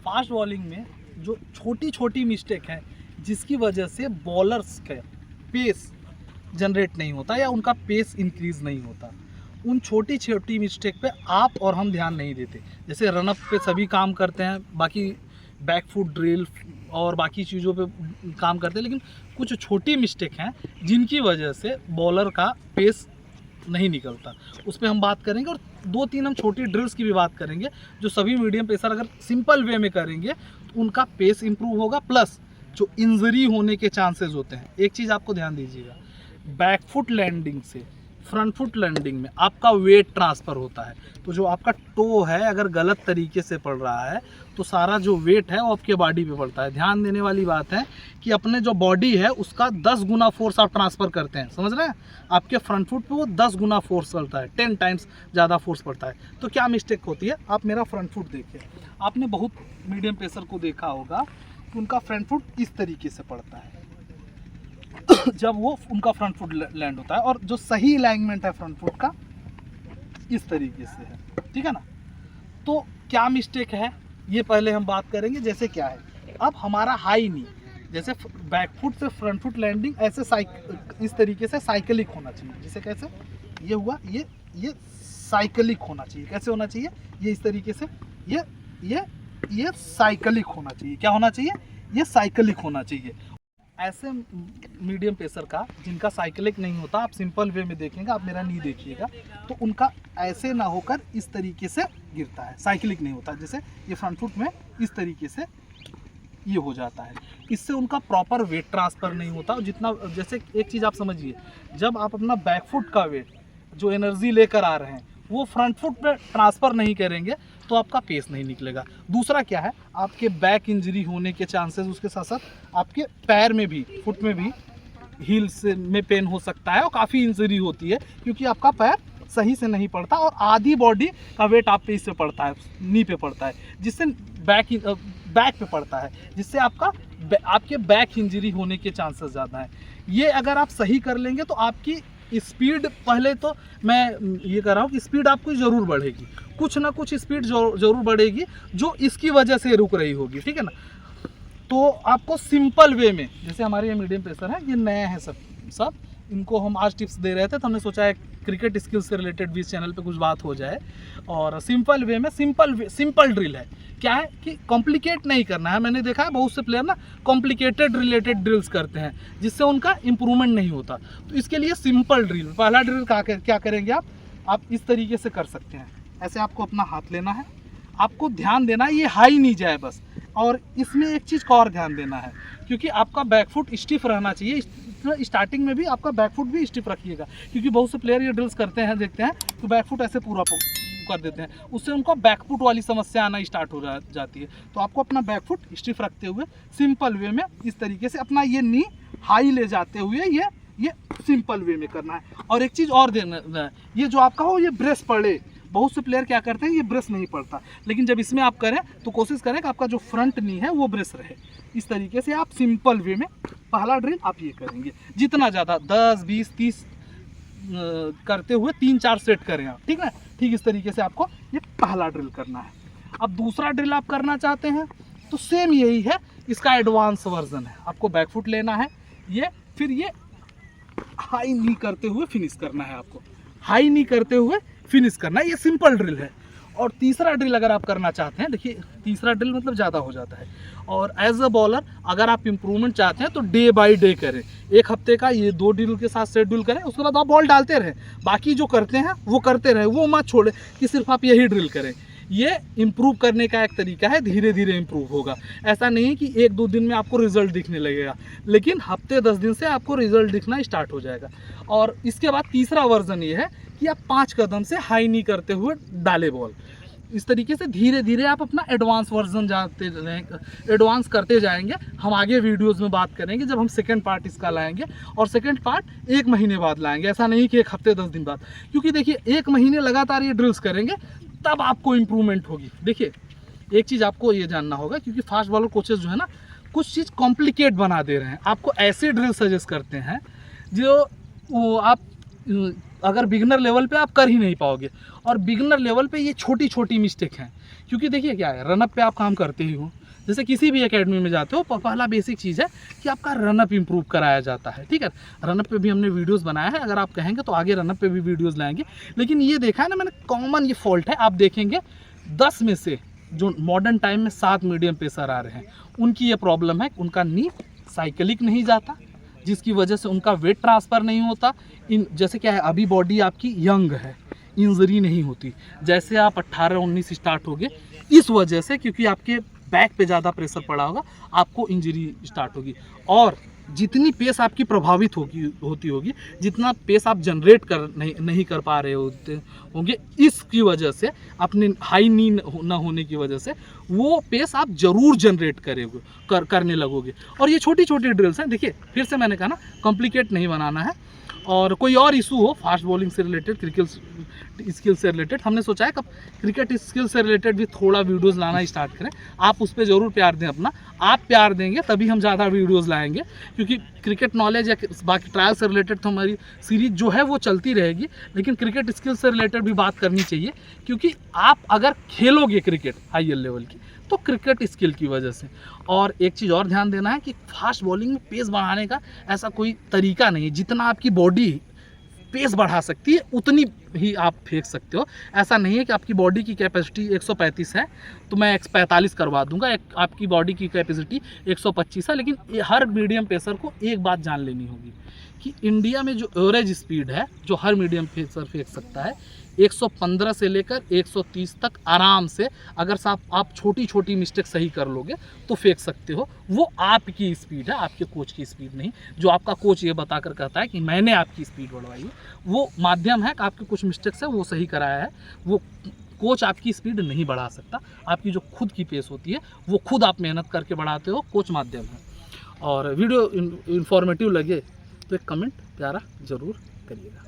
Fast bowling में जो छोटी छोटी मिस्टेक है जिसकी वजह से बॉलर्स का पेस जनरेट नहीं होता या उनका पेस इंक्रीज़ नहीं होता, उन छोटी छोटी मिस्टेक पे आप और हम ध्यान नहीं देते। जैसे रनअप पे सभी काम करते हैं, बाकी बैक फुट ड्रिल और बाकी चीज़ों पे काम करते हैं, लेकिन कुछ छोटी मिस्टेक हैं जिनकी वजह से बॉलर का पेस नहीं निकलता, उस पर हम बात करेंगे। और 2-3 हम छोटी ड्रिल्स की भी बात करेंगे जो सभी मीडियम पेसर अगर सिंपल वे में करेंगे तो उनका पेस इंप्रूव होगा, प्लस जो इंजरी होने के चांसेस होते हैं। एक चीज़ आपको ध्यान दीजिएगा, बैक फुट लैंडिंग से फ्रंट फुट लैंडिंग में आपका वेट ट्रांसफ़र होता है, तो जो आपका टो है अगर गलत तरीके से पड़ रहा है तो सारा जो वेट है वो आपके बॉडी पे पड़ता है। ध्यान देने वाली बात है कि अपने जो बॉडी है उसका 10 गुना फोर्स आप ट्रांसफ़र करते हैं, समझ रहे हैं। आपके फ्रंट फुट पे वो 10 गुना फोर्स चलता है, 10 टाइम्स ज़्यादा फोर्स पड़ता है। तो क्या मिस्टेक होती है, आप मेरा फ्रंट फुट देखिए, आपने बहुत मीडियम पेसर को देखा होगा कि उनका फ्रंट फुट इस तरीके से पड़ता है जब वो उनका फ्रंट फुट लैंड होता है, और जो सही अलाइनमेंट है फ्रंट फुट का इस तरीके से है, ठीक है ना। तो क्या मिस्टेक है ये पहले हम बात करेंगे। जैसे क्या है, अब हमारा हाई नी, जैसे बैक फुट से फ्रंट फुट लैंडिंग ऐसे इस तरीके से साइकिलिक होना चाहिए। जैसे कैसे ये हुआ, ये साइकिलिक होना चाहिए। कैसे होना चाहिए, ये इस तरीके से, ये साइकिलिक होना चाहिए। क्या होना चाहिए, ये साइकिलिक होना चाहिए। ऐसे मीडियम पेसर का जिनका साइकिलिक नहीं होता, आप सिंपल वे में देखेंगे, आप मेरा नी देखिएगा तो उनका ऐसे ना होकर इस तरीके से गिरता है, साइकिलिक नहीं होता। जैसे ये फ्रंट फुट में इस तरीके से ये हो जाता है, इससे उनका प्रॉपर वेट ट्रांसफ़र नहीं होता। जितना, जैसे एक चीज़ आप समझिए, जब आप अपना बैक फुट का वेट जो एनर्जी लेकर आ रहे हैं वो फ्रंट फुट पे ट्रांसफ़र नहीं करेंगे तो आपका पेस नहीं निकलेगा। दूसरा क्या है, आपके बैक इंजरी होने के चांसेस, उसके साथ साथ आपके पैर में भी, फुट में भी हील्स में पेन हो सकता है और काफ़ी इंजरी होती है क्योंकि आपका पैर सही से नहीं पड़ता और आधी बॉडी का वेट आप पे इससे पड़ता है, नी पे पड़ता है, जिससे बैक पे पड़ता है, जिससे आपके बैक इंजरी होने के चांसेस ज़्यादा हैं। ये अगर आप सही कर लेंगे तो आपकी स्पीड, पहले तो मैं ये कह रहा हूँ कि स्पीड आपकी ज़रूर बढ़ेगी, कुछ ना कुछ स्पीड ज़रूर बढ़ेगी जो इसकी वजह से रुक रही होगी, ठीक है ना। तो आपको सिंपल वे में, जैसे हमारे ये मीडियम पेसर हैं, ये नए हैं सब इनको हम आज टिप्स दे रहे थे, तो हमने सोचा है क्रिकेट स्किल्स से रिलेटेड भी इस चैनल पे कुछ बात हो जाए। और सिंपल वे में सिंपल ड्रिल है, क्या है कि कॉम्प्लिकेट नहीं करना है। मैंने देखा है बहुत से प्लेयर ना कॉम्प्लिकेटेड रिलेटेड ड्रिल्स करते हैं जिससे उनका इंप्रूवमेंट नहीं होता। तो इसके लिए सिंपल ड्रिल, पहला ड्रिल क्या करेंगे आप इस तरीके से कर सकते हैं। ऐसे आपको अपना हाथ लेना है, आपको ध्यान देना है ये हाई नहीं जाए बस। और इसमें एक चीज़ का और ध्यान देना है, क्योंकि आपका बैक फुट स्टिफ रहना चाहिए। स्टार्टिंग में भी आपका बैक फुट भी स्टिफ रखिएगा, क्योंकि बहुत से प्लेयर ये ड्रिल्स करते हैं, देखते हैं तो बैक फुट ऐसे पूरा कर देते हैं, उससे उनको बैक फुट वाली समस्या आना स्टार्ट हो जाती है। तो आपको अपना बैक फुट स्टिफ रखते हुए सिंपल वे में इस तरीके से अपना ये नी हाई ले जाते हुए ये सिंपल वे में करना है। और एक चीज़ और देना है, ये जो आपका हो ये ब्रेस पड़े। बहुत से प्लेयर क्या करते हैं, ये ब्रेस नहीं पड़ता, लेकिन जब इसमें आप करें तो कोशिश करें कि आपका जो फ्रंट नी है वो ब्रेस रहे। इस तरीके से आप सिंपल वे में पहला ड्रिल आप ये करेंगे, जितना ज़्यादा 10, 20, 30 करते हुए 3-4 सेट करें आप, ठीक है। ठीक इस तरीके से आपको ये पहला ड्रिल करना है। अब दूसरा ड्रिल आप करना चाहते हैं तो सेम यही है, इसका एडवांस वर्जन है। आपको बैक फुट लेना है, फिर ये हाई नी करते हुए फिनिश करना है, आपको हाई नी करते हुए फिनिश करना है। ये सिंपल ड्रिल है। और तीसरा ड्रिल अगर आप करना चाहते हैं, देखिए तीसरा ड्रिल मतलब ज़्यादा हो जाता है। और एज अ बॉलर अगर आप इम्प्रूवमेंट चाहते हैं तो डे बाय डे करें, एक हफ्ते का ये 2 ड्रिल के साथ शेड्यूल करें, उसके बाद आप बॉल डालते रहें, बाकी जो करते हैं वो करते रहें, वो मत छोड़ें कि सिर्फ आप यही ड्रिल करें। ये इम्प्रूव करने का एक तरीका है, धीरे धीरे इम्प्रूव होगा। ऐसा नहीं है कि 1-2 दिन में आपको रिजल्ट दिखने लगेगा, लेकिन हफ्ते 10 दिन से आपको रिजल्ट दिखना स्टार्ट हो जाएगा। और इसके बाद तीसरा वर्जन ये है कि आप 5 कदम से हाई नी करते हुए डाले बॉल। इस तरीके से धीरे धीरे आप अपना एडवांस वर्जन एडवांस करते जाएंगे। हम आगे वीडियोस में बात करेंगे जब हम सेकंड पार्ट इसका लाएंगे, और सेकंड पार्ट 1 महीने बाद लाएंगे, ऐसा नहीं कि 1 हफ्ते 10 दिन बाद। क्योंकि देखिए 1 महीने लगातार ये ड्रिल्स करेंगे तब आपको इम्प्रूवमेंट होगी। देखिए एक चीज़ आपको ये जानना होगा, क्योंकि फास्ट बॉलर कोचेस जो है ना कुछ चीज़ कॉम्प्लिकेट बना दे रहे हैं, आपको ऐसे ड्रिल सजेस्ट करते हैं जो आप अगर बिगनर लेवल पे आप कर ही नहीं पाओगे। और बिगनर लेवल पे ये छोटी छोटी मिस्टेक हैं, क्योंकि देखिए क्या है, रनअप पे आप काम करते ही हो, जैसे किसी भी एकेडमी में जाते हो, पहला बेसिक चीज़ है कि आपका रनअप इंप्रूव कराया जाता है, ठीक है। रनअप पे भी हमने वीडियोस बनाया है, अगर आप कहेंगे तो आगे रनअप पे भी वीडियोस लाएंगे। लेकिन ये देखा है ना मैंने, कॉमन ये फॉल्ट है, आप देखेंगे 10 में से जो मॉडर्न टाइम में 7 मीडियम पेसर आ रहे हैं, उनकी ये प्रॉब्लम है, उनका नी साइकिलिक नहीं जाता, जिसकी वजह से उनका वेट ट्रांसफ़र नहीं होता। इन जैसे क्या है, अभी बॉडी आपकी यंग है, इंजरी नहीं होती। जैसे आप 18-19 स्टार्ट होगे, इस वजह से, क्योंकि आपके बैक पे ज़्यादा प्रेशर पड़ा होगा, आपको इंजरी स्टार्ट होगी। और जितनी पेस आपकी प्रभावित होती होगी, जितना पेस आप जनरेट कर नहीं कर पा रहे होंगे, इसकी वजह से, अपने हाई नी न होने की वजह से, वो पेस आप जरूर जनरेट करने लगोगे। और ये छोटी छोटी ड्रिल्स हैं, देखिए फिर से मैंने कहा ना, कॉम्प्लिकेट नहीं बनाना है। और कोई और इशू हो फास्ट बॉलिंग से रिलेटेड, क्रिकेट स्किल से रिलेटेड, हमने सोचा है कब क्रिकेट स्किल से रिलेटेड भी थोड़ा वीडियोस लाना स्टार्ट करें। आप उस पर ज़रूर प्यार दें अपना, आप प्यार देंगे तभी हम ज़्यादा वीडियोस लाएंगे, क्योंकि क्रिकेट नॉलेज या बाकी ट्रायल से रिलेटेड तो हमारी सीरीज जो है वो चलती रहेगी, लेकिन क्रिकेट स्किल से रिलेटेड भी बात करनी चाहिए। क्योंकि आप अगर खेलोगे क्रिकेट हायर लेवल की, तो क्रिकेट स्किल की वजह से। और एक चीज़ और ध्यान देना है कि फास्ट बॉलिंग में पेस बढ़ाने का ऐसा कोई तरीका नहीं है, जितना आपकी बॉडी पेस बढ़ा सकती है उतनी ही आप फेंक सकते हो। ऐसा नहीं है कि आपकी बॉडी की कैपेसिटी 135 है तो मैं 145 करवा दूंगा, आपकी बॉडी की कैपेसिटी 125 है। लेकिन हर मीडियम पेसर को एक बात जान लेनी होगी कि इंडिया में जो एवरेज स्पीड है, जो हर मीडियम पेसर फेंक सकता है, 115 से लेकर 130 तक आराम से, अगर आप छोटी छोटी मिस्टेक सही कर लोगे तो फेंक सकते हो। वो आपकी स्पीड है, आपके कोच की स्पीड नहीं। जो आपका कोच ये बताकर कहता है कि मैंने आपकी स्पीड बढ़वाई है, वो माध्यम है कि आपके कुछ मिस्टेक्स है वो सही कराया है। वो कोच आपकी स्पीड नहीं बढ़ा सकता। आपकी जो खुद की पेस होती है वो खुद आप मेहनत करके बढ़ाते हो, कोच माध्यम है। और वीडियो इन्फॉर्मेटिव लगे तो एक कमेंट प्यारा ज़रूर करिएगा।